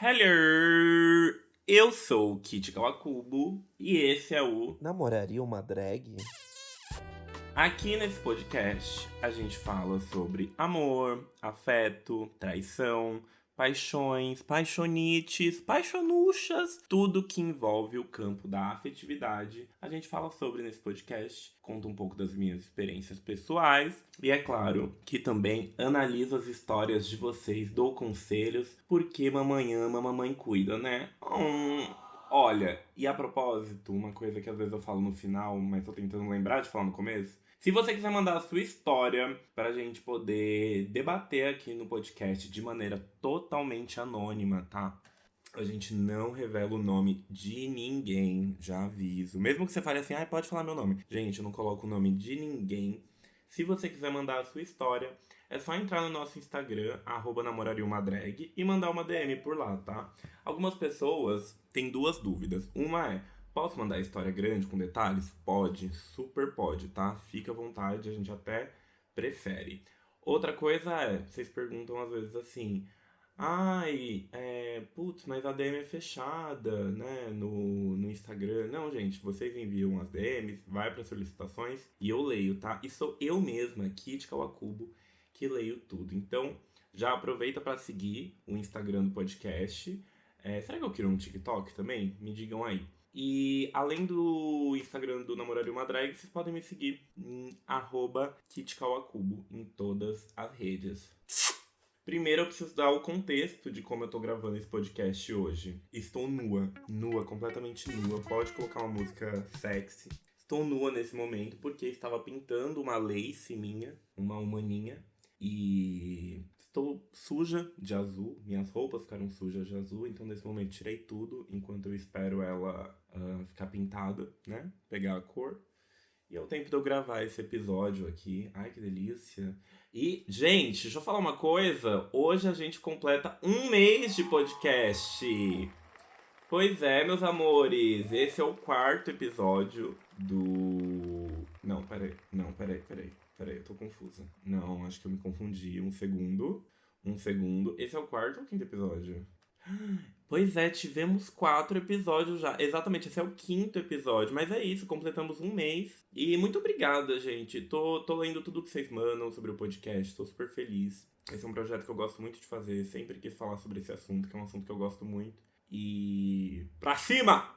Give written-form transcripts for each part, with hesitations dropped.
Hello! Eu sou o Kit Kawakubo e esse é o Namoraria uma drag? Aqui nesse podcast a gente fala sobre amor, afeto, traição, paixões, paixonites, paixonuchas, tudo que envolve o campo da afetividade. A gente fala sobre nesse podcast, conta um pouco das minhas experiências pessoais e é claro que também analiso as histórias de vocês, dou conselhos, porque mamãe ama, mamãe cuida, né? Olha, e a propósito, uma coisa que às vezes eu falo no final, mas tô tentando lembrar de falar no começo. Se você quiser mandar a sua história pra gente poder debater aqui no podcast de maneira totalmente anônima, tá? A gente não revela o nome de ninguém, já aviso. Mesmo que você fale assim, pode falar meu nome. Gente, eu não coloco o nome de ninguém. Se você quiser mandar a sua história, é só entrar no nosso Instagram, @namorariumadrag, e mandar uma DM por lá, tá? Algumas pessoas têm duas dúvidas. Uma é, posso mandar história grande com detalhes? Pode, super pode, tá? Fica à vontade, a gente até prefere. Outra coisa é, vocês perguntam às vezes assim, putz, mas a DM é fechada, né, no Instagram. Não, gente, vocês enviam as DMs, vai para solicitações e eu leio, tá? E sou eu mesma, Kit Kawakubo, que leio tudo. Então, já aproveita para seguir o Instagram do podcast. Será que eu quero um TikTok também? Me digam aí. E além do Instagram do Namoraria uma Drag, vocês podem me seguir em @KitKawakubo em todas as redes. Primeiro eu preciso dar o contexto de como eu tô gravando esse podcast hoje. Estou nua, completamente nua. Pode colocar uma música sexy. Estou nua nesse momento porque estava pintando uma lace minha, uma humaninha. E estou suja de azul, minhas roupas ficaram sujas de azul, então nesse momento tirei tudo enquanto eu espero ela ficar pintada, né? Pegar a cor. E é o tempo de eu gravar esse episódio aqui. Ai, que delícia. E, gente, deixa eu falar uma coisa. Hoje a gente completa 1 mês de podcast. Pois é, meus amores. Esse é o 4º episódio do... Não, peraí. Peraí, eu tô confusa. Não, acho que eu me confundi. Um segundo. Esse é o 4º ou 5º episódio? Pois é, tivemos 4 episódios já. Exatamente, esse é o 5º episódio. Mas é isso, completamos 1 mês. E muito obrigada, gente. Tô lendo tudo que vocês mandam sobre o podcast. Tô super feliz. Esse é um projeto que eu gosto muito de fazer. Sempre quis falar sobre esse assunto, que é um assunto que eu gosto muito. E... pra cima!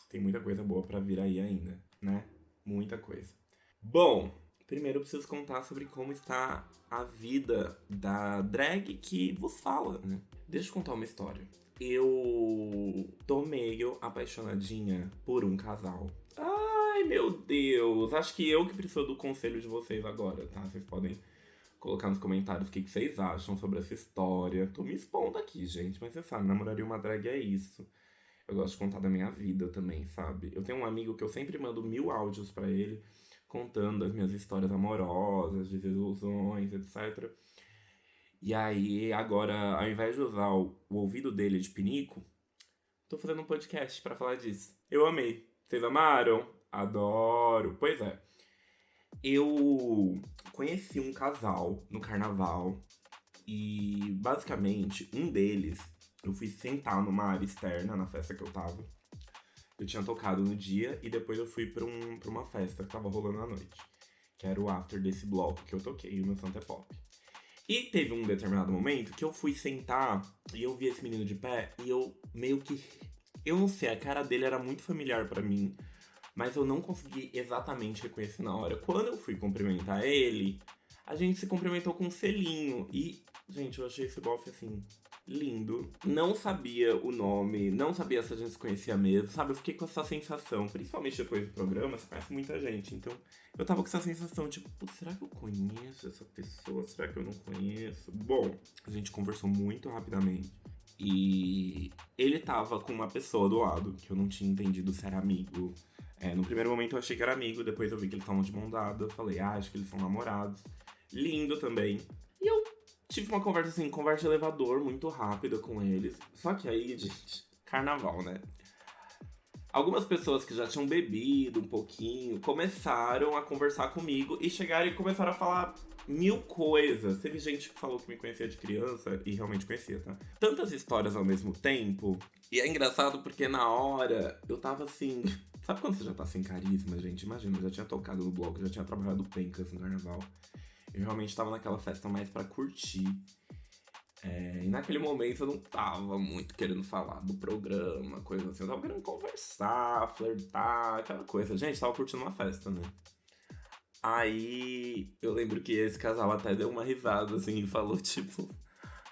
Tem muita coisa boa pra vir aí ainda, né? Muita coisa. Bom, primeiro eu preciso contar sobre como está a vida da drag que vos fala, né? Deixa eu contar uma história. Eu tô meio apaixonadinha por um casal. Ai, meu Deus. Acho que eu que preciso do conselho de vocês agora, tá? Vocês podem colocar nos comentários o que vocês acham sobre essa história. Tô me expondo aqui, gente. Mas você sabe, namoraria uma drag é isso. Eu gosto de contar da minha vida também, sabe? Eu tenho um amigo que eu sempre mando 1000 áudios pra ele, contando das minhas histórias amorosas, de desilusões, etc. E aí, agora, ao invés de usar o ouvido dele de pinico, tô fazendo um podcast pra falar disso. Eu amei. Vocês amaram? Adoro. Pois é. Eu conheci um casal no carnaval e, basicamente, um deles, eu fui sentar numa área externa na festa que eu tava. Eu tinha tocado no dia e depois eu fui pra uma festa que tava rolando à noite. Que era o after desse bloco que eu toquei, o meu Santo é Pop. E teve um determinado momento que eu fui sentar e eu vi esse menino de pé e eu meio que... Eu não sei, a cara dele era muito familiar pra mim, mas eu não consegui exatamente reconhecer na hora. Quando eu fui cumprimentar ele, a gente se cumprimentou com um selinho. E, gente, eu achei esse bofe, assim, lindo. Não sabia o nome, não sabia se a gente se conhecia mesmo, sabe? Eu fiquei com essa sensação, principalmente depois do programa, você conhece muita gente. Então, eu tava com essa sensação, tipo, será que eu conheço essa pessoa? Será que eu não conheço? Bom, a gente conversou muito rapidamente. E ele tava com uma pessoa do lado, que eu não tinha entendido se era amigo. No primeiro momento eu achei que era amigo, depois eu vi que eles estavam de mão dada. Eu falei, acho que eles são namorados. Lindo também. E eu tive uma conversa assim, conversa de elevador, muito rápida com eles. Só que aí, gente, carnaval, né? Algumas pessoas que já tinham bebido um pouquinho começaram a conversar comigo e chegaram e começaram a falar mil coisas. Teve gente que falou que me conhecia de criança e realmente conhecia, tá? Tantas histórias ao mesmo tempo. E é engraçado porque na hora eu tava assim. Sabe quando você já tá sem carisma, gente? Imagina, eu já tinha tocado no bloco, já tinha trabalhado pencas no carnaval. Eu realmente tava naquela festa mais pra curtir. E naquele momento eu não tava muito querendo falar do programa, coisa assim. Eu tava querendo conversar, flertar, aquela coisa. Gente, tava curtindo uma festa, né? Aí eu lembro que esse casal até deu uma risada, assim, e falou, tipo,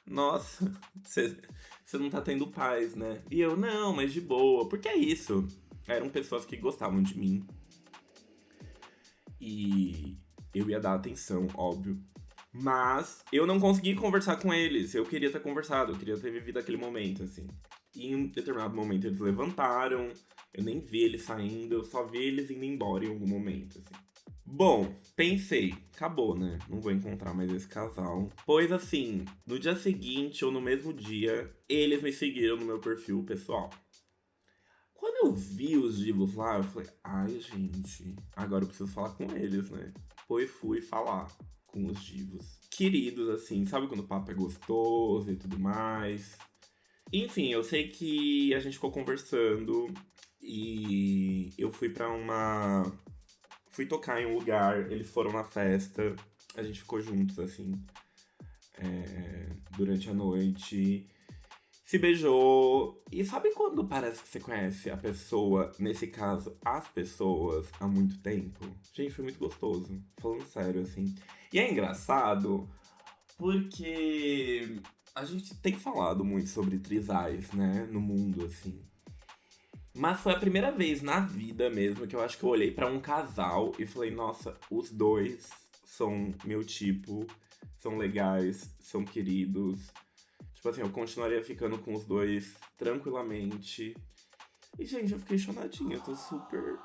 nossa, você não tá tendo paz, né? E eu, não, mas de boa, porque é isso. Eram pessoas que gostavam de mim. E eu ia dar atenção, óbvio. Mas eu não consegui conversar com eles. Eu queria ter conversado, eu queria ter vivido aquele momento, assim. E em determinado momento eles levantaram, eu nem vi eles saindo, eu só vi eles indo embora em algum momento, assim. Bom, pensei, acabou, né? Não vou encontrar mais esse casal. Pois assim, no dia seguinte ou no mesmo dia, eles me seguiram no meu perfil pessoal. Quando eu vi os divos lá, eu falei, ai gente, agora eu preciso falar com eles, né? Pois fui falar com os divos. Queridos, assim, sabe quando o papo é gostoso e tudo mais? Enfim, eu sei que a gente ficou conversando e eu fui pra uma. Fui tocar em um lugar, eles foram na festa, a gente ficou juntos, assim, durante a noite. Se beijou. E sabe quando parece que você conhece a pessoa, nesse caso, as pessoas, há muito tempo? Gente, foi muito gostoso. Falando sério, assim. E é engraçado porque a gente tem falado muito sobre trisais, né? No mundo, assim. Mas foi a primeira vez na vida mesmo que eu acho que eu olhei pra um casal e falei, nossa, os dois são meu tipo, são legais, são queridos. Tipo assim, eu continuaria ficando com os dois tranquilamente. E, gente, eu fiquei chonadinha. Eu tô super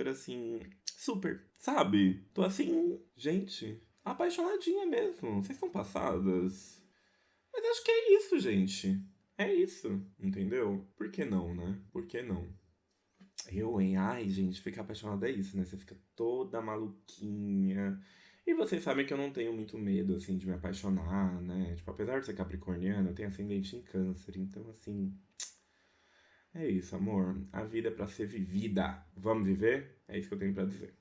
assim. Super, sabe? Tô assim, gente, apaixonadinha mesmo. Vocês estão passadas? Mas acho que é isso, gente. É isso, entendeu? Por que não, né? Por que não? Eu, hein? Ai, gente, ficar apaixonada é isso, né? Você fica toda maluquinha. E vocês sabem que eu não tenho muito medo, assim, de me apaixonar, né? Tipo, apesar de ser capricorniano, eu tenho ascendente em câncer. Então, assim, é isso, amor. A vida é pra ser vivida. Vamos viver? É isso que eu tenho pra dizer.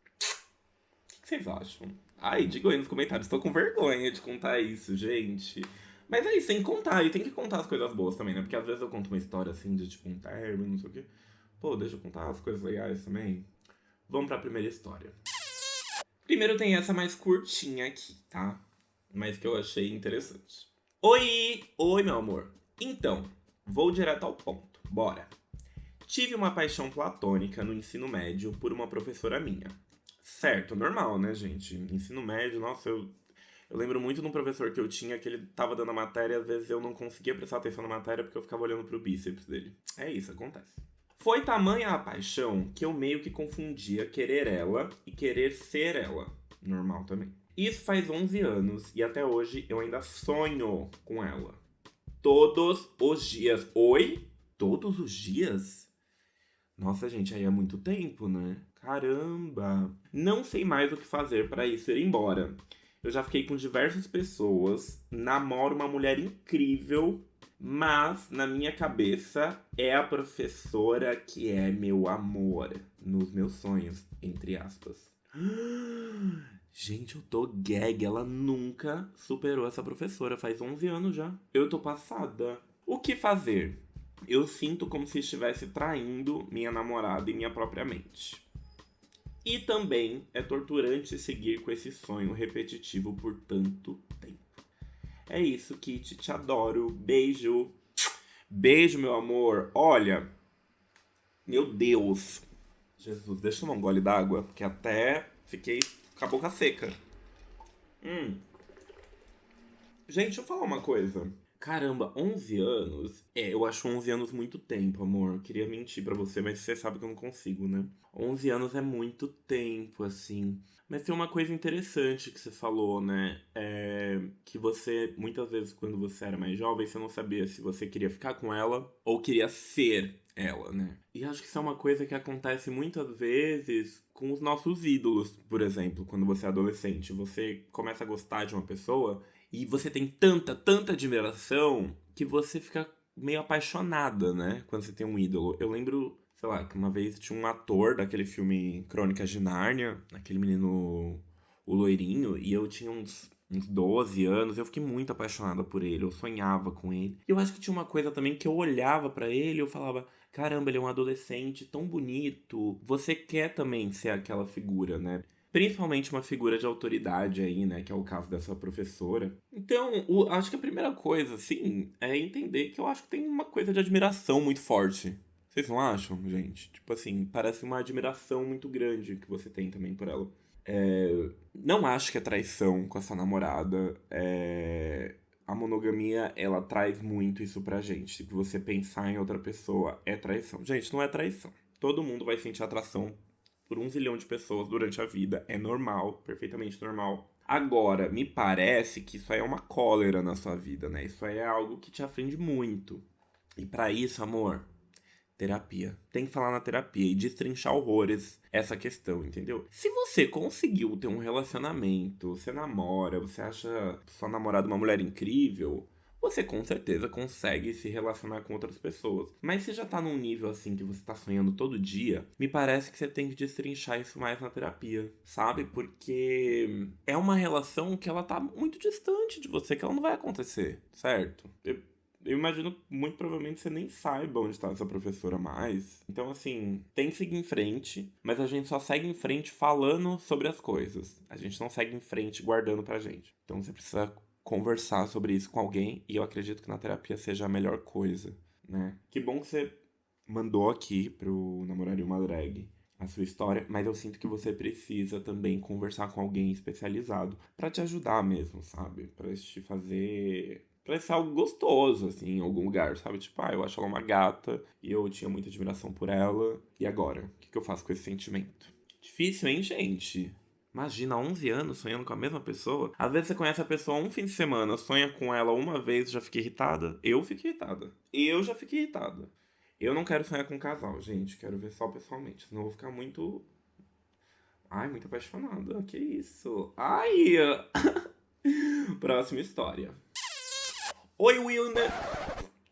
O que vocês acham? Ai, digam aí nos comentários. Tô com vergonha de contar isso, gente. Mas é isso, tem que contar. E tem que contar as coisas boas também, né? Porque às vezes eu conto uma história, assim, de tipo um término, não sei o quê. Pô, deixa eu contar as coisas legais também. Vamos pra primeira história. Primeiro tem essa mais curtinha aqui, tá? Mas que eu achei interessante. Oi! Oi, meu amor. Então, vou direto ao ponto. Bora. Tive uma paixão platônica no ensino médio por uma professora minha. Certo, normal, né, gente? Ensino médio, nossa, eu lembro muito de um professor que eu tinha que ele tava dando a matéria e às vezes eu não conseguia prestar atenção na matéria porque eu ficava olhando pro bíceps dele. É isso, acontece. Foi tamanha a paixão que eu meio que confundia querer ela e querer ser ela. Normal também. Isso faz 11 anos e até hoje eu ainda sonho com ela. Todos os dias. Oi? Todos os dias? Nossa, gente, aí é muito tempo, né? Caramba! Não sei mais o que fazer para isso ir embora. Eu já fiquei com diversas pessoas, namoro uma mulher incrível, mas na minha cabeça é a professora que é meu amor, nos meus sonhos, entre aspas. Gente, eu tô gag, ela nunca superou essa professora, faz 11 anos já. Eu tô passada. O que fazer? Eu sinto como se estivesse traindo minha namorada em minha própria mente. E também é torturante seguir com esse sonho repetitivo por tanto tempo. É isso, Kitty. Te adoro. Beijo. Beijo, meu amor. Olha. Meu Deus. Jesus, deixa eu tomar um gole d'água, porque até fiquei com a boca seca. Gente, deixa eu falar uma coisa. Caramba, 11 anos? Eu acho 11 anos muito tempo, amor. Eu queria mentir pra você, mas você sabe que eu não consigo, né? 11 anos é muito tempo, assim. Mas tem uma coisa interessante que você falou, né? Que você, muitas vezes, quando você era mais jovem, você não sabia se você queria ficar com ela ou queria ser ela, né? E acho que isso é uma coisa que acontece muitas vezes com os nossos ídolos, por exemplo, quando você é adolescente. Você começa a gostar de uma pessoa e você tem tanta admiração que você fica meio apaixonada, né? Quando você tem um ídolo. Eu lembro, sei lá, que uma vez tinha um ator daquele filme Crônicas de Nárnia, aquele menino, o loirinho, e eu tinha uns 12 anos, eu fiquei muito apaixonada por ele, eu sonhava com ele. E eu acho que tinha uma coisa também que eu olhava pra ele e eu falava, caramba, ele é um adolescente tão bonito. Você quer também ser aquela figura, né? Principalmente uma figura de autoridade aí, né? Que é o caso dessa professora. Então, acho que a primeira coisa, assim, é entender que eu acho que tem uma coisa de admiração muito forte. Vocês não acham, gente? Tipo assim, parece uma admiração muito grande que você tem também por ela. Não acho que é traição com a sua namorada. A monogamia, ela traz muito isso pra gente. Se você pensar em outra pessoa, é traição. Gente, não é traição. Todo mundo vai sentir atração por 1 zilhão de pessoas durante a vida. É normal, perfeitamente normal. Agora, me parece que isso aí é uma cólera na sua vida, né? Isso aí é algo que te aflige muito. E pra isso, amor, terapia. Tem que falar na terapia e destrinchar horrores essa questão, entendeu? Se você conseguiu ter um relacionamento, você namora, você acha sua namorada uma mulher incrível, você com certeza consegue se relacionar com outras pessoas. Mas se já tá num nível assim que você tá sonhando todo dia, me parece que você tem que destrinchar isso mais na terapia, sabe? Porque é uma relação que ela tá muito distante de você, que ela não vai acontecer, certo? Eu imagino que muito provavelmente você nem saiba onde está essa professora mais. Então, assim, tem que seguir em frente, mas a gente só segue em frente falando sobre as coisas. A gente não segue em frente guardando pra gente. Então você precisa conversar sobre isso com alguém e eu acredito que na terapia seja a melhor coisa, né? Que bom que você mandou aqui pro Namoraria uma Drag a sua história, mas eu sinto que você precisa também conversar com alguém especializado pra te ajudar mesmo, sabe? Pra te fazer parece ser algo gostoso, assim, em algum lugar, sabe? Tipo, eu acho ela uma gata e eu tinha muita admiração por ela. E agora? O que eu faço com esse sentimento? Difícil, hein, gente? Imagina, 11 anos sonhando com a mesma pessoa. Às vezes você conhece a pessoa um fim de semana, sonha com ela uma vez e já fica irritada. Eu fico irritada. Eu já fiquei irritada. Eu não quero sonhar com um casal, gente. Quero ver só pessoalmente. Senão eu vou ficar muito. Ai, muito apaixonada. Que isso? Ai! Próxima história. Oi, Winner!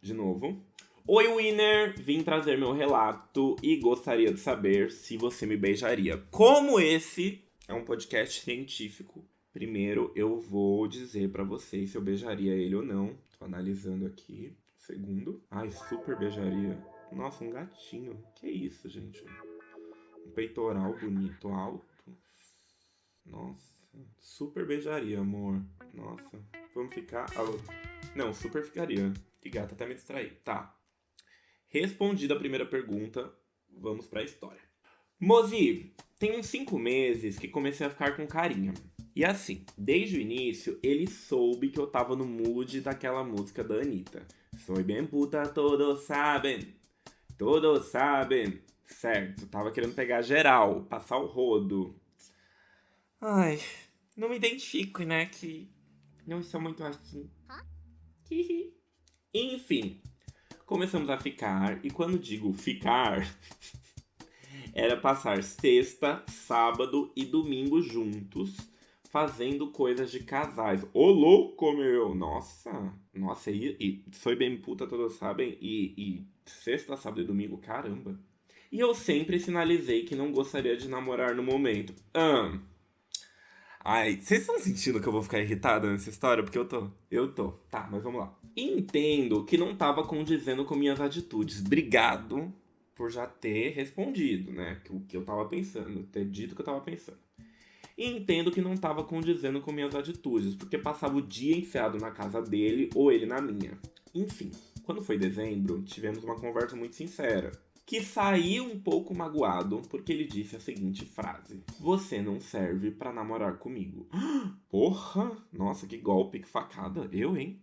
De novo. Oi, Winner! Vim trazer meu relato e gostaria de saber se você me beijaria. Como esse é um podcast científico, primeiro eu vou dizer pra vocês se eu beijaria ele ou não. Tô analisando aqui. Segundo. Ai, super beijaria. Nossa, um gatinho. Que isso, gente? Um peitoral bonito, alto. Nossa. Super beijaria, amor. Nossa. Vamos ficar. Não, super ficaria. Que gata, até me distraí. Tá. Respondida a primeira pergunta, vamos pra história. Mozi, tem uns 5 meses que comecei a ficar com carinha. E assim, desde o início, ele soube que eu tava no mood daquela música da Anitta. Soy bem puta, todos sabem. Todos sabem. Certo, tava querendo pegar geral, passar o rodo. Ai, não me identifico, né? Que não sou muito assim. Enfim, começamos a ficar, e quando digo ficar, era passar sexta, sábado e domingo juntos, fazendo coisas de casais. Ô louco, meu! Nossa! Nossa, e foi bem puta, todos sabem, e sexta, sábado e domingo, caramba. E eu sempre sinalizei que não gostaria de namorar no momento. Ai, vocês estão sentindo que eu vou ficar irritada nessa história? Porque eu tô. Eu tô. Tá, mas vamos lá. Entendo que não tava condizendo com minhas atitudes. Obrigado por já ter respondido, né? O que eu tava pensando, ter dito o que eu tava pensando. E entendo que não tava condizendo com minhas atitudes, porque passava o dia enfiado na casa dele ou ele na minha. Enfim, quando foi dezembro, tivemos uma conversa muito sincera, que saiu um pouco magoado porque ele disse a seguinte frase: você não serve pra namorar comigo. Porra! Nossa, que golpe, que facada. Eu, hein?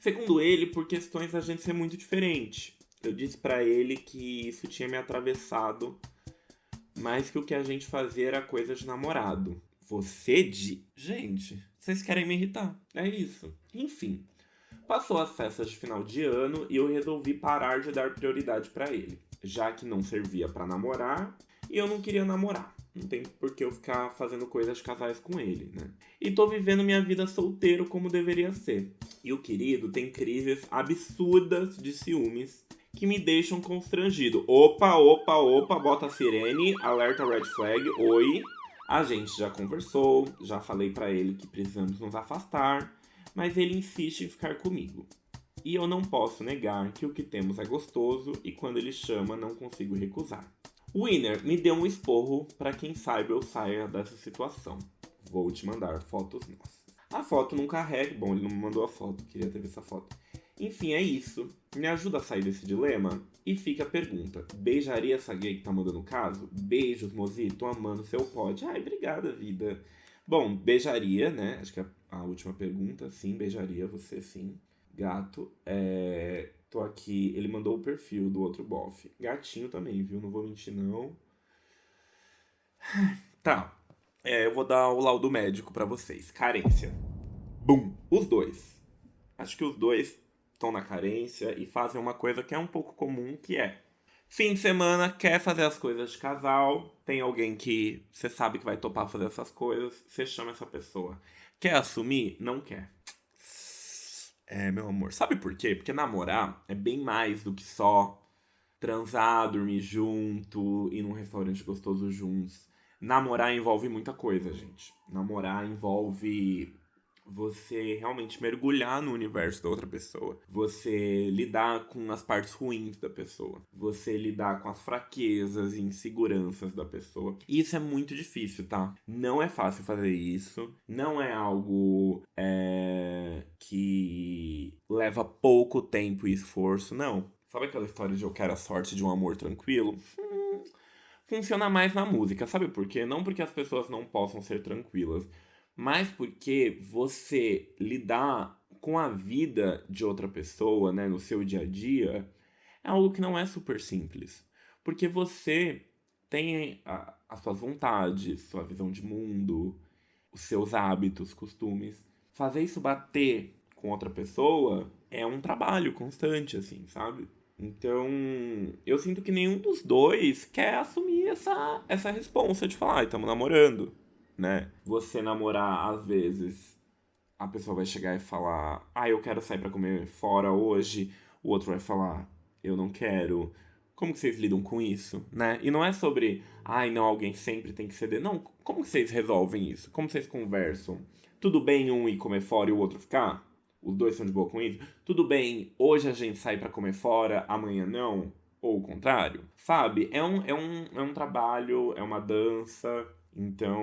Segundo ele, por questões da gente ser muito diferente. Eu disse pra ele que isso tinha me atravessado, mas que o que a gente fazia era coisa de namorado. Você de... Gente, vocês querem me irritar. É isso. Enfim, passou as festas de final de ano e eu resolvi parar de dar prioridade pra ele, já que não servia pra namorar e eu não queria namorar. Não tem por que eu ficar fazendo coisas de casais com ele, né? E tô vivendo minha vida solteiro como deveria ser. E o querido tem crises absurdas de ciúmes que me deixam constrangido. Opa, opa, opa, bota a sirene, alerta red flag, oi. A gente já conversou, já falei pra ele que precisamos nos afastar, mas ele insiste em ficar comigo. E eu não posso negar que o que temos é gostoso e quando ele chama não consigo recusar. O Winner me deu um esporro pra quem saiba eu saia dessa situação. Vou te mandar fotos nossas. A foto não carrega. Bom, ele não me mandou a foto, queria ter visto a foto. Enfim, é isso. Me ajuda a sair desse dilema? E fica a pergunta: beijaria essa gay que tá mandando o caso? Beijos, Mozi, tô amando seu pod. Ai, obrigada, vida. Bom, beijaria, né? Acho que é a última pergunta. Sim, beijaria, você sim. Gato, tô aqui. Ele mandou o perfil do outro bofe. Gatinho também, viu? Não vou mentir, não. Tá. Eu vou dar o laudo médico pra vocês. Carência. Bum. Os dois. Acho que os dois estão na carência e fazem uma coisa que é um pouco comum, que é fim de semana, quer fazer as coisas de casal, tem alguém que você sabe que vai topar fazer essas coisas, você chama essa pessoa. Quer assumir? Não quer. Meu amor. Sabe por quê? Porque namorar é bem mais do que só transar, dormir junto, ir num restaurante gostoso juntos. Namorar envolve muita coisa, gente. Namorar envolve você realmente mergulhar no universo da outra pessoa. Você lidar com as partes ruins da pessoa. Você lidar com as fraquezas e inseguranças da pessoa. E isso é muito difícil, tá? Não é fácil fazer isso. Não é algo que leva pouco tempo e esforço, não. Sabe aquela história de eu quero a sorte de um amor tranquilo? Funciona mais na música. Sabe por quê? Não porque as pessoas não possam ser tranquilas, mas porque você lidar com a vida de outra pessoa, né, no seu dia a dia, é algo que não é super simples. Porque você tem as suas vontades, sua visão de mundo, os seus hábitos, costumes. Fazer isso bater com outra pessoa é um trabalho constante, assim, sabe? Então, eu sinto que nenhum dos dois quer assumir essa responsa de falar, ai, estamos namorando, né? Você namorar, às vezes, a pessoa vai chegar e falar, ah, eu quero sair pra comer fora hoje, o outro vai falar, eu não quero. Como que vocês lidam com isso, né? E não é sobre, ai, não, alguém sempre tem que ceder. Não, como que vocês resolvem isso? Como vocês conversam? Tudo bem um ir comer fora e o outro ficar? Os dois são de boa com isso? Tudo bem, hoje a gente sai pra comer fora, amanhã não? Ou o contrário? Sabe? É um trabalho, é uma dança. Então,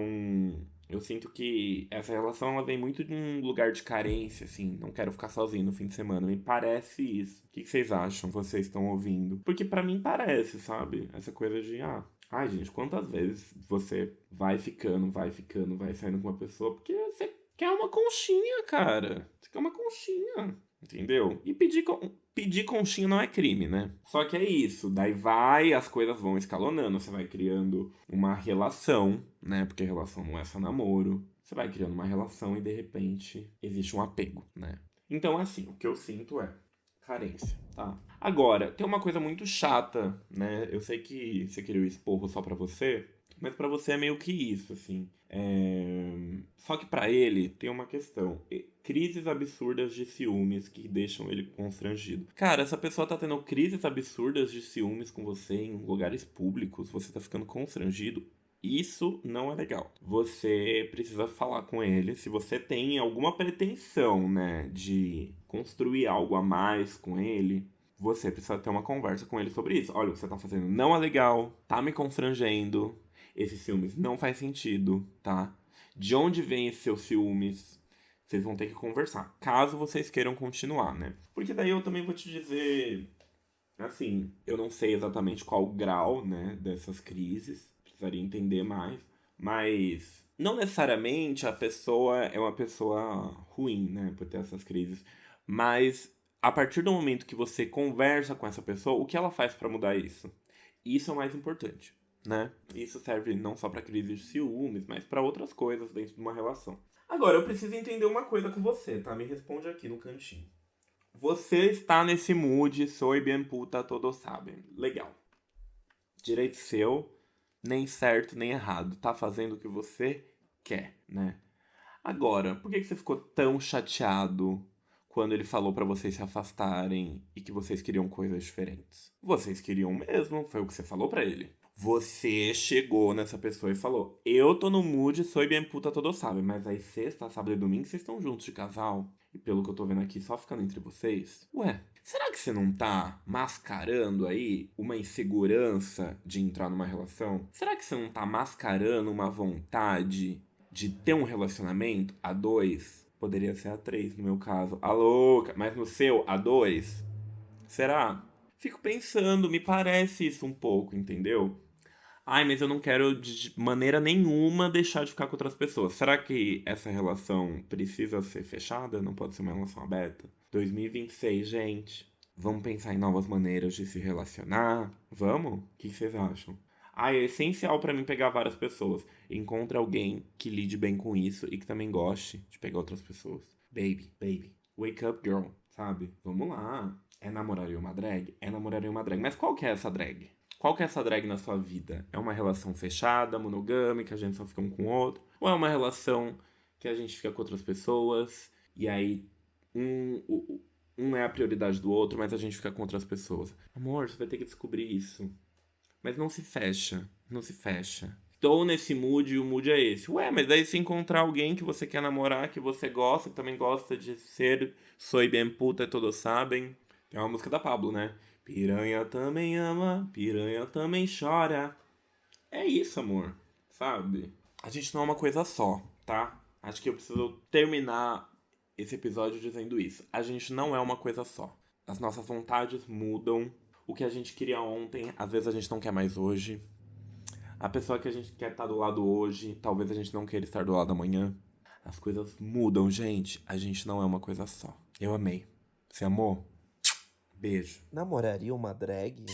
eu sinto que essa relação ela vem muito de um lugar de carência, assim. Não quero ficar sozinho no fim de semana. Me parece isso. O que vocês acham? Vocês estão ouvindo? Porque pra mim parece, sabe? Essa coisa de, ai, gente, quantas vezes você vai ficando, vai saindo com uma pessoa porque você quer uma conchinha, cara. Você quer uma conchinha. Entendeu? E pedir conchinha não é crime, né? Só que é isso. Daí as coisas vão escalonando. Você vai criando uma relação, né? Porque relação não é só namoro. Você vai criando uma relação e de repente existe um apego, né? Então, assim, o que eu sinto é carência, tá? Agora, tem uma coisa muito chata, né? Eu sei que você queria o esporro só pra você, mas pra você é meio que isso, assim. Só que pra ele tem uma questão. Crises absurdas de ciúmes que deixam ele constrangido. Cara, essa pessoa tá tendo crises absurdas de ciúmes com você em lugares públicos, você tá ficando constrangido. Isso não é legal. Você precisa falar com ele. Se você tem alguma pretensão, né, de construir algo a mais com ele, você precisa ter uma conversa com ele sobre isso. Olha, o que você tá fazendo não é legal, tá me constrangendo, esses ciúmes não faz sentido, tá? De onde vem esses seus ciúmes? Vocês vão ter que conversar, caso vocês queiram continuar, né? Porque daí eu também vou te dizer, assim, eu não sei exatamente qual o grau, né, dessas crises, precisaria entender mais, mas não necessariamente a pessoa é uma pessoa ruim, né, por ter essas crises. Mas a partir do momento que você conversa com essa pessoa, o que ela faz pra mudar isso? Isso é o mais importante, né? Isso serve não só pra crise de ciúmes, mas pra outras coisas dentro de uma relação. Agora, eu preciso entender uma coisa com você, tá? Me responde aqui no cantinho. Você está nesse mood, soy bien puta, todos sabem. Legal. Direito seu, nem certo nem errado. Tá fazendo o que você quer, né? Agora, por que você ficou tão chateado quando ele falou pra vocês se afastarem e que vocês queriam coisas diferentes? Vocês queriam mesmo, foi o que você falou pra ele. Você chegou nessa pessoa e falou: Eu tô no mood, soy bien puta, todos sabem. Mas aí sexta, sábado e domingo vocês estão juntos de casal. E pelo que eu tô vendo aqui, só ficando entre vocês. Ué, será que você não tá mascarando aí uma insegurança de entrar numa relação? Será que você não tá mascarando uma vontade de ter um relacionamento a dois? Poderia ser a três no meu caso. A louca, mas no seu, a dois? Será? Fico pensando, me parece isso um pouco, entendeu? Ai, mas eu não quero de maneira nenhuma deixar de ficar com outras pessoas. Será que essa relação precisa ser fechada? Não pode ser uma relação aberta? 2026, gente. Vamos pensar em novas maneiras de se relacionar? Vamos? O que vocês acham? Ah, é essencial pra mim pegar várias pessoas. Encontre alguém que lide bem com isso e que também goste de pegar outras pessoas. Baby, wake up, girl, sabe? Vamos lá. É namoraria uma drag? É namoraria uma drag. Mas qual que é essa drag? Qual que é essa drag na sua vida? É uma relação fechada, monogâmica, a gente só fica um com o outro? Ou é uma relação que a gente fica com outras pessoas e aí um é a prioridade do outro, mas a gente fica com outras pessoas? Amor, você vai ter que descobrir isso. Mas não se fecha, não se fecha. Estou nesse mood e o mood é esse. Ué, mas daí se encontrar alguém que você quer namorar, que você gosta, que também gosta de ser soy bien puta, todos sabem. Tem uma música da Pablo, né? Piranha também ama, piranha também chora. É isso, amor, sabe? A gente não é uma coisa só, tá? Acho que eu preciso terminar esse episódio dizendo isso. A gente não é uma coisa só. As nossas vontades mudam. O que a gente queria ontem, às vezes a gente não quer mais hoje. A pessoa que a gente quer estar do lado hoje, talvez a gente não queira estar do lado amanhã. As coisas mudam, gente. A gente não é uma coisa só. Eu amei. Você amou? Beijo. Namoraria uma drag?